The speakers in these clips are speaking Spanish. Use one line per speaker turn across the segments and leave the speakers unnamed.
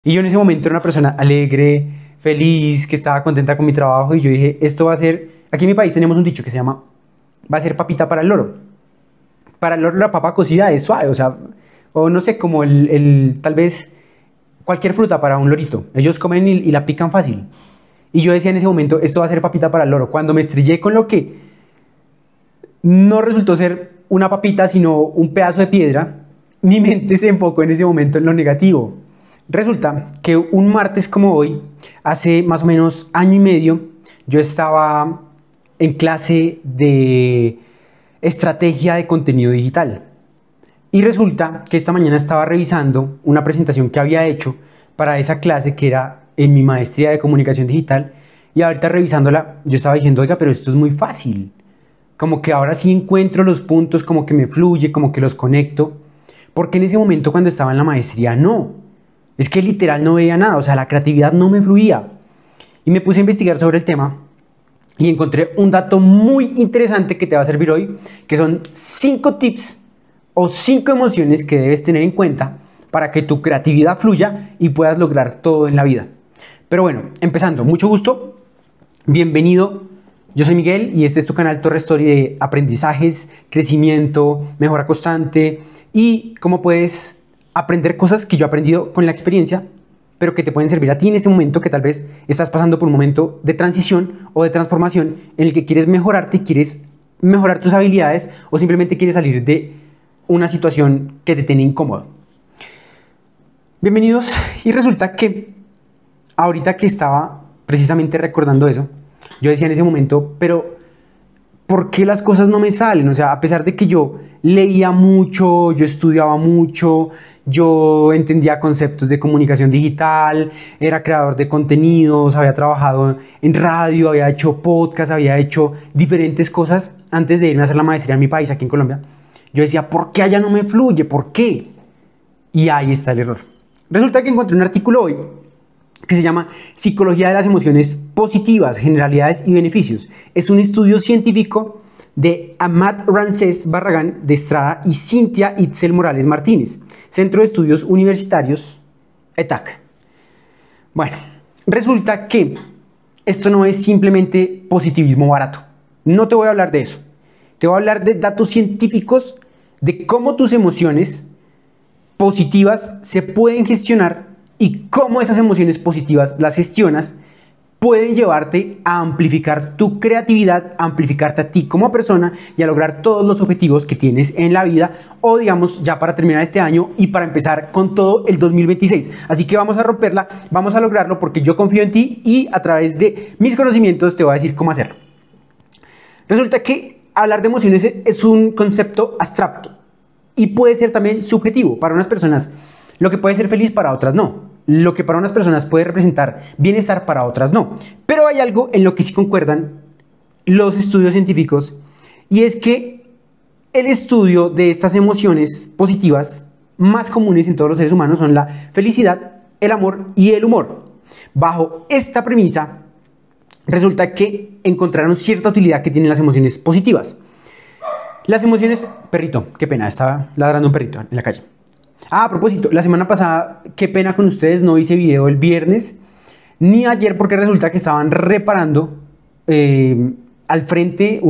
Y yo en ese momento era una persona alegre, feliz, que estaba contenta con mi trabajo y yo dije, esto va a ser, aquí en mi país tenemos un dicho que se llama, va a ser papita para el loro. Para el loro la papa cocida es suave, o sea, o no sé, como tal vez cualquier fruta para un lorito. Ellos comen y la pican fácil. Y yo decía en ese momento, esto va a ser papita para el loro. Cuando me estrellé con lo que no resultó ser una papita, sino un pedazo de piedra, mi mente se enfocó en ese momento en lo negativo. Resulta que un martes como hoy, hace más o menos año y medio, yo estaba en clase de estrategia de contenido digital. Y resulta que esta mañana estaba revisando una presentación que había hecho para esa clase que era en mi maestría de comunicación digital. Y ahorita revisándola, yo estaba diciendo, oiga, pero esto es muy fácil. Como que ahora sí encuentro los puntos, como que me fluye, como que los conecto. Porque en ese momento cuando estaba en la maestría, no. Es que literal no veía nada, o sea, la creatividad no me fluía. Y me puse a investigar sobre el tema y encontré un dato muy interesante que te va a servir hoy, que son 5 tips o 5 emociones que debes tener en cuenta para que tu creatividad fluya y puedas lograr todo en la vida. Pero bueno, empezando, mucho gusto, bienvenido. Yo soy Miguel y este es tu canal Torre Story de aprendizajes, crecimiento, mejora constante y cómo puedes aprender cosas que yo he aprendido con la experiencia, pero que te pueden servir a ti en ese momento que tal vez estás pasando por un momento de transición o de transformación en el que quieres mejorarte, quieres mejorar tus habilidades o simplemente quieres salir de una situación que te tiene incómodo. Bienvenidos. Y resulta que ahorita que estaba precisamente recordando eso, yo decía en ese momento, pero ¿por qué las cosas no me salen? O sea, a pesar de que yo leía mucho, yo estudiaba mucho, yo entendía conceptos de comunicación digital, era creador de contenidos, había trabajado en radio, había hecho podcast, había hecho diferentes cosas antes de irme a hacer la maestría en mi país, aquí en Colombia. Yo decía, ¿por qué allá no me fluye? ¿Por qué? Y ahí está el error. Resulta que encontré un artículo hoy que se llama Psicología de las emociones positivas, generalidades y beneficios. Es un estudio científico de Amat Ramsés Barragán de Estrada y Cintia Itzel Morales Martínez, Centro de Estudios Universitarios, ETAC. Bueno, resulta que esto no es simplemente positivismo barato. No te voy a hablar de eso. Te voy a hablar de datos científicos de cómo tus emociones positivas se pueden gestionar y cómo esas emociones positivas las gestionas pueden llevarte a amplificar tu creatividad, a amplificarte a ti como persona y a lograr todos los objetivos que tienes en la vida o digamos ya para terminar este año y para empezar con todo el 2026. Así que vamos a romperla, vamos a lograrlo porque yo confío en ti y a través de mis conocimientos te voy a decir cómo hacerlo. Resulta que hablar de emociones es un concepto abstracto y puede ser también subjetivo. Para unas personas lo que puede ser feliz, para otras no. Lo que para unas personas puede representar bienestar, para otras no. Pero hay algo en lo que sí concuerdan los estudios científicos y es que el estudio de estas emociones positivas más comunes en todos los seres humanos son la felicidad, el amor y el humor. Bajo esta premisa, resulta que encontraron cierta utilidad que tienen las emociones positivas. Las emociones... Perrito, qué pena, estaba ladrando un perrito en la calle. Ah, a propósito, la semana pasada, qué pena con ustedes, no hice video el viernes ni ayer porque resulta que estaban reparando al frente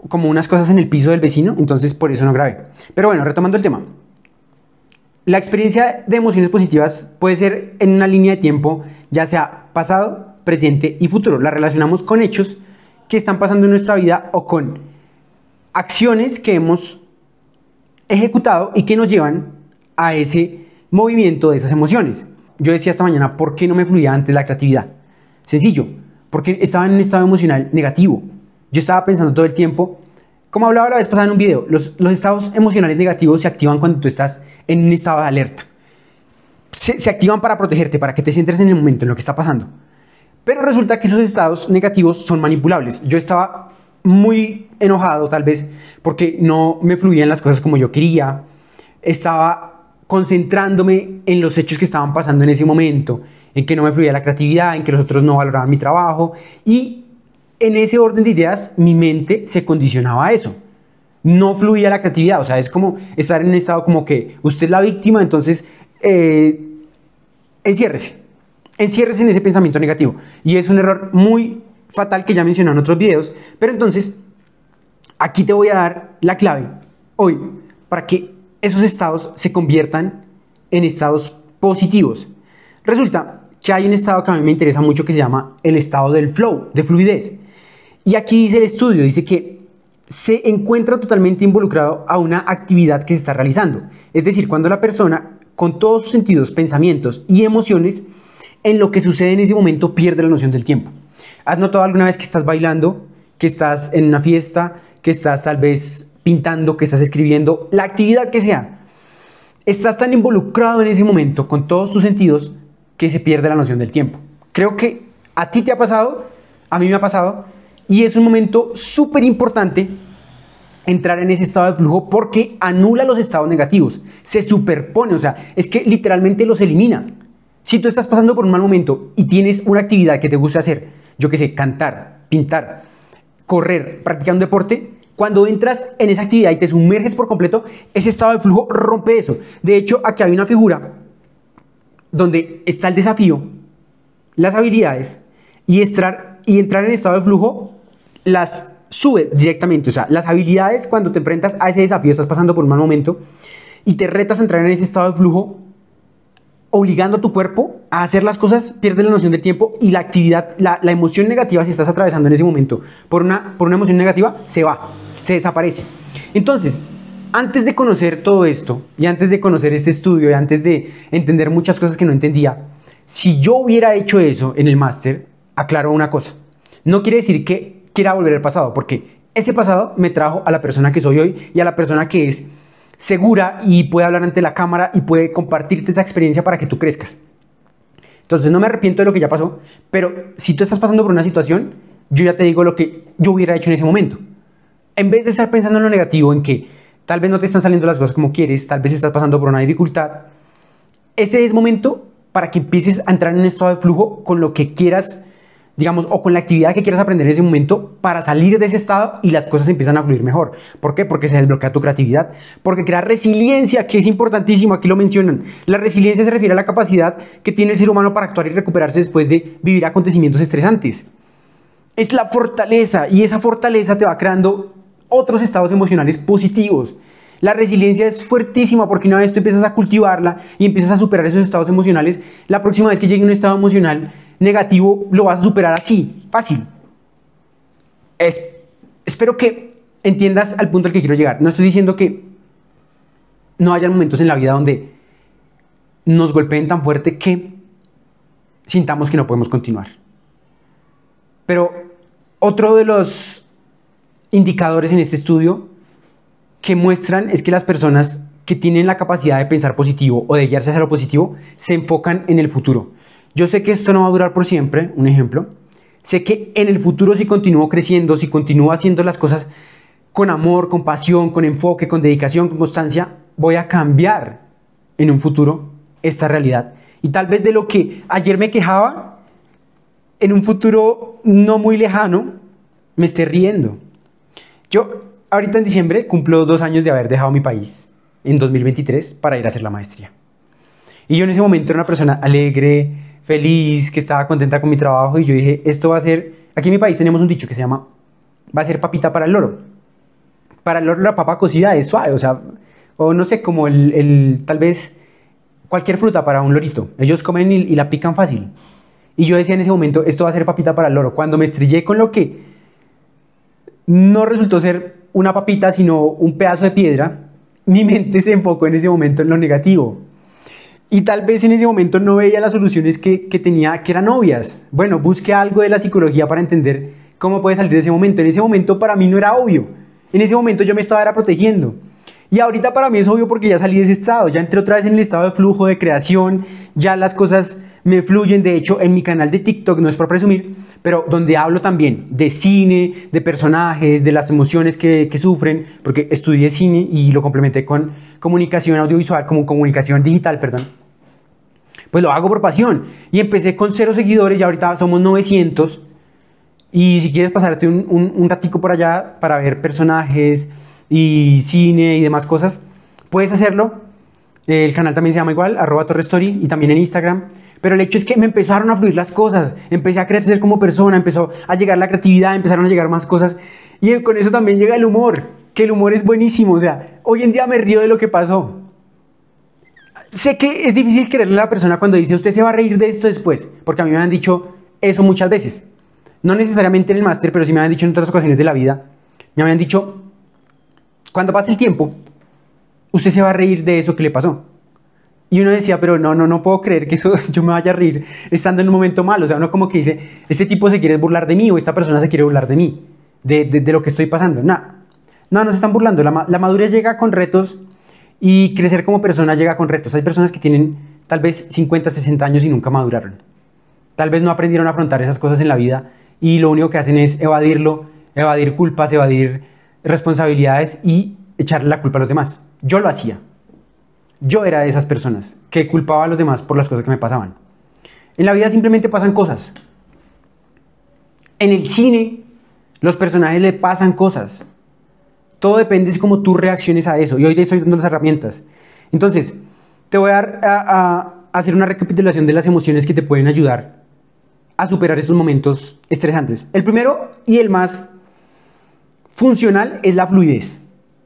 como unas cosas en el piso del vecino, entonces por eso no grabé. Pero bueno, retomando el tema. La experiencia de emociones positivas puede ser en una línea de tiempo, ya sea pasado, presente y futuro. La relacionamos con hechos que están pasando en nuestra vida o con acciones que hemos ejecutado y que nos llevan a ese movimiento de esas emociones. Yo decía esta mañana, ¿por qué no me fluía antes la creatividad? Sencillo, porque estaba en un estado emocional negativo. Yo estaba pensando todo el tiempo, como hablaba la vez pasada en un video, los estados emocionales negativos se activan cuando tú estás en un estado de alerta. Se activan para protegerte, para que te centres en el momento, en lo que está pasando. Pero resulta que esos estados negativos son manipulables. Yo estaba muy enojado tal vez porque no me fluían las cosas como yo quería, estaba concentrándome en los hechos que estaban pasando en ese momento, en que no me fluía la creatividad, en que los otros no valoraban mi trabajo y en ese orden de ideas mi mente se condicionaba a eso, no fluía la creatividad, o sea, es como estar en un estado como que usted es la víctima, entonces enciérrese. Enciérrese en ese pensamiento negativo. Y es un error muy fatal que ya mencioné en otros videos. Pero entonces, aquí te voy a dar la clave hoy para que esos estados se conviertan en estados positivos. Resulta que hay un estado que a mí me interesa mucho que se llama el estado del flow, de fluidez. Y aquí dice el estudio, dice que se encuentra totalmente involucrado a una actividad que se está realizando. Es decir, cuando la persona, con todos sus sentidos, pensamientos y emociones, en lo que sucede en ese momento pierde la noción del tiempo. ¿Has notado alguna vez que estás bailando, que estás en una fiesta, que estás tal vez pintando, que estás escribiendo, la actividad que sea? Estás tan involucrado en ese momento con todos tus sentidos que se pierde la noción del tiempo. Creo que a ti te ha pasado, a mí me ha pasado, y es un momento súper importante entrar en ese estado de flujo porque anula los estados negativos, se superpone, o sea, es que literalmente los elimina. Si tú estás pasando por un mal momento y tienes una actividad que te gusta hacer, yo qué sé, cantar, pintar, correr, practicar un deporte, cuando entras en esa actividad y te sumerges por completo, ese estado de flujo rompe eso. De hecho, aquí hay una figura donde está el desafío, las habilidades y entrar en estado de flujo las sube directamente. O sea, las habilidades, cuando te enfrentas a ese desafío, estás pasando por un mal momento y te retas a entrar en ese estado de flujo, obligando a tu cuerpo a hacer las cosas, pierdes la noción del tiempo y la actividad, la emoción negativa, si estás atravesando en ese momento por una emoción negativa, se va, se desaparece. Entonces, antes de conocer todo esto y antes de conocer este estudio y antes de entender muchas cosas que no entendía, si yo hubiera hecho eso en el máster, aclaro una cosa, no quiere decir que quiera volver al pasado, porque ese pasado me trajo a la persona que soy hoy y a la persona que es segura y puede hablar ante la cámara y puede compartirte esa experiencia para que tú crezcas. Entonces no me arrepiento de lo que ya pasó, pero si tú estás pasando por una situación, yo ya te digo lo que yo hubiera hecho en ese momento. En vez de estar pensando en lo negativo, en que tal vez no te están saliendo las cosas como quieres, tal vez estás pasando por una dificultad, ese es momento para que empieces a entrar en un estado de flujo con lo que quieras, digamos, o con la actividad que quieras aprender en ese momento para salir de ese estado y las cosas empiezan a fluir mejor. ¿Por qué? Porque se desbloquea tu creatividad, porque crea resiliencia, que es importantísimo, aquí lo mencionan. La resiliencia se refiere a la capacidad que tiene el ser humano para actuar y recuperarse después de vivir acontecimientos estresantes. Es la fortaleza y esa fortaleza te va creando otros estados emocionales positivos. La resiliencia es fuertísima porque una vez tú empiezas a cultivarla y empiezas a superar esos estados emocionales, la próxima vez que llegue un estado emocional negativo lo vas a superar así, fácil. Espero que entiendas al punto al que quiero llegar. No estoy diciendo que no haya momentos en la vida donde nos golpeen tan fuerte que sintamos que no podemos continuar. Pero otro de los indicadores en este estudio que muestran es que las personas que tienen la capacidad de pensar positivo o de guiarse hacia lo positivo se enfocan en el futuro. Yo sé que esto no va a durar por siempre, un ejemplo. Sé que en el futuro, si continúo creciendo, si continúo haciendo las cosas con amor, con pasión, con enfoque, con dedicación, con constancia, voy a cambiar en un futuro esta realidad. Y tal vez de lo que ayer me quejaba, en un futuro no muy lejano, me esté riendo. Yo ahorita en diciembre cumplo 2 años de haber dejado mi país en 2023 para ir a hacer la maestría. Y yo en ese momento era una persona alegre, feliz, que estaba contenta con mi trabajo y yo dije, esto va a ser, aquí en mi país tenemos un dicho que se llama, va a ser papita para el loro. Para el loro la papa cocida es suave, o sea, o no sé, como tal vez cualquier fruta para un lorito. Ellos comen y la pican fácil. Y yo decía en ese momento, esto va a ser papita para el loro. Cuando me estrellé con lo que no resultó ser una papita, sino un pedazo de piedra, mi mente se enfocó en ese momento en lo negativo. Y tal vez en ese momento no veía las soluciones que tenía, que eran obvias. Bueno, busqué algo de la psicología para entender cómo puede salir de ese momento. En ese momento para mí no era obvio. En ese momento yo me estaba protegiendo. Y ahorita para mí es obvio porque ya salí de ese estado. Ya entré otra vez en el estado de flujo, de creación. Ya las cosas me fluyen. De hecho, en mi canal de TikTok, no es por presumir, pero donde hablo también de cine, de personajes, de las emociones que sufren, porque estudié cine y lo complementé con comunicación audiovisual, como comunicación digital, perdón. Pues lo hago por pasión. Y empecé con 0 seguidores y ahorita somos 900. Y si quieres pasarte un ratico por allá para ver personajes y cine y demás cosas, puedes hacerlo. El canal también se llama igual, @torrestory, y también en Instagram. Pero el hecho es que me empezaron a fluir las cosas, empecé a crecer como persona, empezó a llegar la creatividad, empezaron a llegar más cosas. Y con eso también llega el humor, que el humor es buenísimo. O sea, hoy en día me río de lo que pasó. Sé que es difícil creerle a la persona cuando dice, usted se va a reír de esto después, porque a mí me han dicho eso muchas veces. No necesariamente en el máster, pero sí me han dicho en otras ocasiones de la vida. Me habían dicho, cuando pase el tiempo, usted se va a reír de eso que le pasó. Y uno decía, pero no puedo creer que eso yo me vaya a reír estando en un momento malo. O sea, uno como que dice, este tipo se quiere burlar de mí o esta persona se quiere burlar de mí, de lo que estoy pasando. No se están burlando. La madurez llega con retos y crecer como persona llega con retos. Hay personas que tienen tal vez 50, 60 años y nunca maduraron. Tal vez no aprendieron a afrontar esas cosas en la vida y lo único que hacen es evadirlo, evadir culpas, evadir responsabilidades y echarle la culpa a los demás. Yo lo hacía. Yo era de esas personas que culpaba a los demás por las cosas que me pasaban. En la vida simplemente pasan cosas. En el cine, los personajes le pasan cosas. Todo depende de cómo tú reacciones a eso. Y hoy te estoy dando las herramientas. Entonces, te voy a dar a hacer una recapitulación de las emociones que te pueden ayudar a superar estos momentos estresantes. El primero y el más funcional es la fluidez.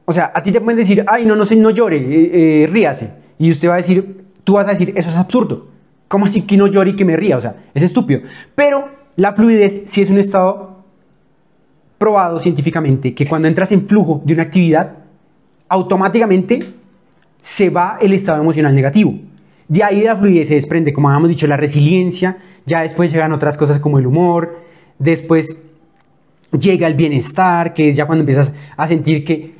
O sea, a ti te pueden decir, ay, no llore, ríase. Y usted va a decir, tú vas a decir, eso es absurdo. ¿Cómo así que no llore y que me ría? O sea, es estúpido. Pero la fluidez sí es un estado probado científicamente, que cuando entras en flujo de una actividad, automáticamente se va el estado emocional negativo. De ahí de la fluidez se desprende, como habíamos dicho, la resiliencia, ya después llegan otras cosas como el humor, después llega el bienestar, que es ya cuando empiezas a sentir que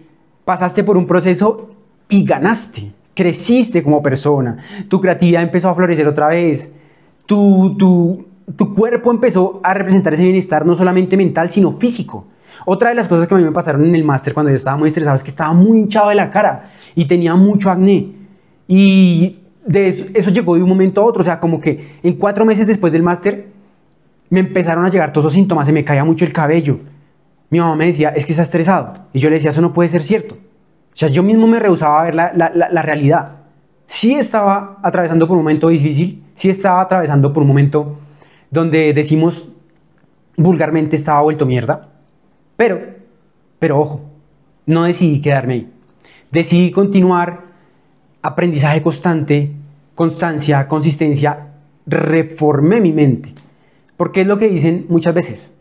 pasaste por un proceso y ganaste, creciste como persona, tu creatividad empezó a florecer otra vez, tu cuerpo empezó a representar ese bienestar no solamente mental, sino físico. Otra de las cosas que a mí me pasaron en el máster cuando yo estaba muy estresado es que estaba muy hinchado de la cara y tenía mucho acné. Y de eso llegó de un momento a otro, o sea, como que en 4 meses después del máster me empezaron a llegar todos esos síntomas, se me caía mucho el cabello. Mi mamá me decía, es que está estresado. Y yo le decía, eso no puede ser cierto. O sea, yo mismo me rehusaba a ver la realidad. Sí estaba atravesando por un momento difícil, sí estaba atravesando por un momento donde decimos vulgarmente estaba vuelto mierda, pero ojo, no decidí quedarme ahí. Decidí continuar, aprendizaje constante, constancia, consistencia, reformé mi mente. Porque es lo que dicen muchas veces.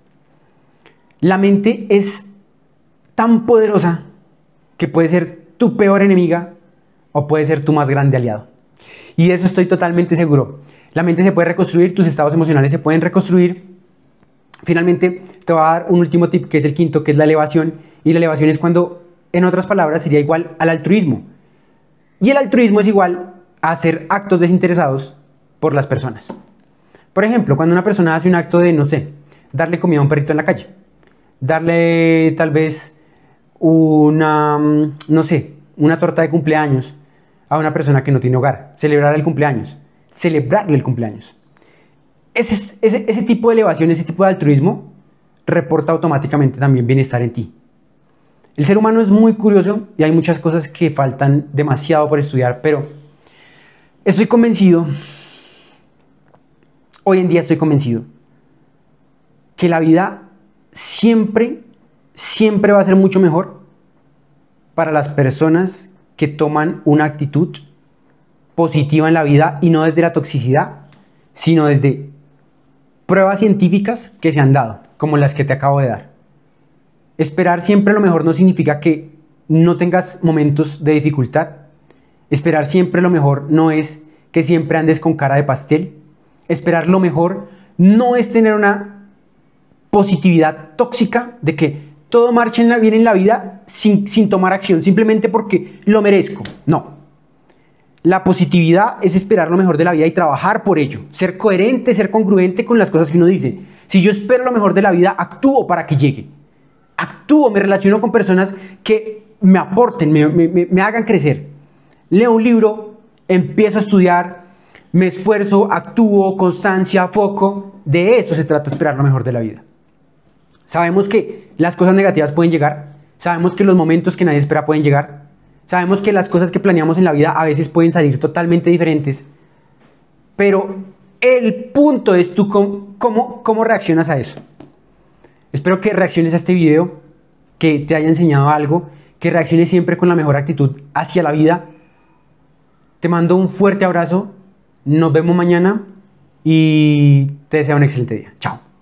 La mente es tan poderosa que puede ser tu peor enemiga o puede ser tu más grande aliado. Y de eso estoy totalmente seguro. La mente se puede reconstruir, tus estados emocionales se pueden reconstruir. Finalmente, te voy a dar un último tip, que es el quinto, que es la elevación. Y la elevación es cuando, en otras palabras, sería igual al altruismo. Y el altruismo es igual a hacer actos desinteresados por las personas. Por ejemplo, cuando una persona hace un acto de, no sé, darle comida a un perrito en la calle, darle tal vez una, no sé, una torta de cumpleaños a una persona que no tiene hogar, celebrar el cumpleaños, celebrarle el cumpleaños. Ese tipo de elevación, ese tipo de altruismo, reporta automáticamente también bienestar en ti. El ser humano es muy curioso y hay muchas cosas que faltan demasiado por estudiar, pero estoy convencido, hoy en día estoy convencido, que la vida siempre va a ser mucho mejor para las personas que toman una actitud positiva en la vida y no desde la toxicidad, sino desde pruebas científicas que se han dado, como las que te acabo de dar. Esperar siempre lo mejor no significa que no tengas momentos de dificultad. Esperar siempre lo mejor no es que siempre andes con cara de pastel. Esperar lo mejor no es tener una positividad tóxica de que todo marche bien en la vida sin tomar acción, simplemente porque lo merezco. No. La positividad es esperar lo mejor de la vida y trabajar por ello. Ser coherente, ser congruente con las cosas que uno dice. Si yo espero lo mejor de la vida, actúo para que llegue. Actúo, me relaciono con personas que me aporten, me hagan crecer. Leo un libro, empiezo a estudiar, me esfuerzo, actúo, constancia, foco. De eso se trata, esperar lo mejor de la vida. Sabemos que las cosas negativas pueden llegar, sabemos que los momentos que nadie espera pueden llegar, sabemos que las cosas que planeamos en la vida a veces pueden salir totalmente diferentes, pero El punto es tú cómo reaccionas a eso. Espero que reacciones a este video, que te haya enseñado algo, que reacciones siempre con la mejor actitud hacia la vida. Te mando un fuerte abrazo, nos vemos mañana y te deseo un excelente día. Chao.